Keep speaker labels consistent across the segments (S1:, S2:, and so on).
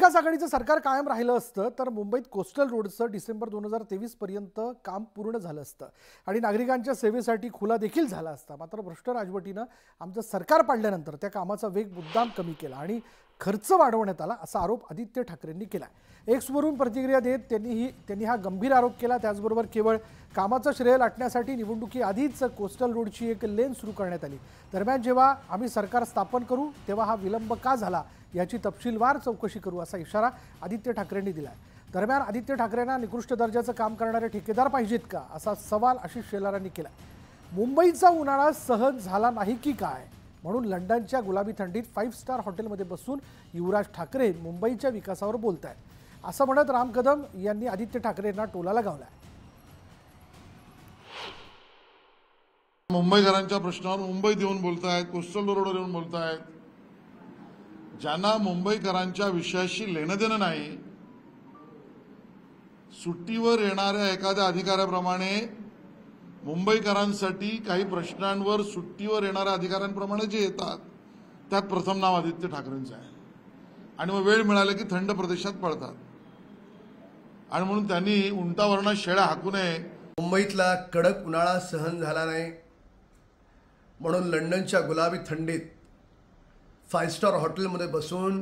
S1: महाविकास आघाडीचं सरकार कायम राहिलं असतं तर मुंबईत कोस्टल रोडचं डिसेंबर 2023 पर्यंत काम पूर्ण झालं असतं आणि नागरिकांच्या सेवेसाठी खुला देखील झाला असता। मात्र भ्रष्ट राजवटीनं आमचं सरकार पाडल्यानंतर त्या कामाचा वेग मुद्दाम कमी केला आणि खर्च वाढवण्यात आला असा आरोप आदित्य ठाकरेंनी केला। एक्सवरून प्रतिक्रिया देत त्यांनी हा गंभीर आरोप केला। त्याचबरोबर केवळ कामाचं श्रेय लाटण्यासाठी निवडणुकीआधीच कोस्टल रोडची एक लेन सुरू करण्यात आली। दरम्यान जेव्हा आम्ही सरकार स्थापन करू तेव्हा हा विलंब का झाला याची तपशीलवार चौकशी करू असा इशारा आदित्य ठाकरेंनी दिलाय। दरम्यान आदित्य ठाकरेंना निकृष्ट दर्जाचं काम करणारे ठेकेदार पाहिजेत का असा सवाल आशिष शेलारांनी केला। मुंबईचा उन्हाळा सहन झाला नाही की काय म्हणून लंडनच्या गुलाबी थंडीत 5 स्टार हॉटेलमध्ये बसून युवराज ठाकरे मुंबईच्या विकासावर बोलतायत असं म्हणत राम कदम यांनी आदित्य ठाकरेंना टोला लगावलाय।
S2: मुंबईकरांच्या प्रश्नावर मुंबईत येऊन बोलतायत, कोस्टल रोडवर येऊन बोलतायत। ज्यांना मुंबईकरांच्या विषयाशी लेणं देणं नाही, सुट्टीवर येणाऱ्या एखाद्या अधिकाऱ्याप्रमाणे मुंबईकरांसाठी काही प्रश्नांवर सुट्टीवर येणाऱ्या अधिकाऱ्यांप्रमाणे जे येतात त्यात प्रथम नाव आदित्य ठाकरेंचं आहे आणि मग वेळ मिळाली की थंड प्रदेशात पळतात आणि म्हणून त्यांनी उंटावरनं शेळ्या हाकू नये।
S3: मुंबईतला कडक उन्हाळा सहन झाला नाही म्हणून लंडनच्या गुलाबी थंडीत 5 स्टार हॉटेलमध्ये बसून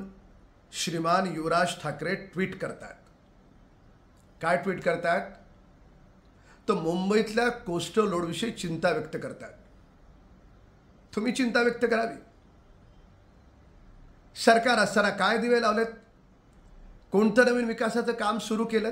S3: श्रीमान युवराज ठाकरे ट्विट करतात। काय ट्विट करतात तर मुंबईतल्या कोस्टल रोडविषयी चिंता व्यक्त करतात। तुम्ही चिंता व्यक्त करावी। सरकार असताना काय दिवे लावलेत, कोणतं नवीन विकासाचं काम सुरू केलं,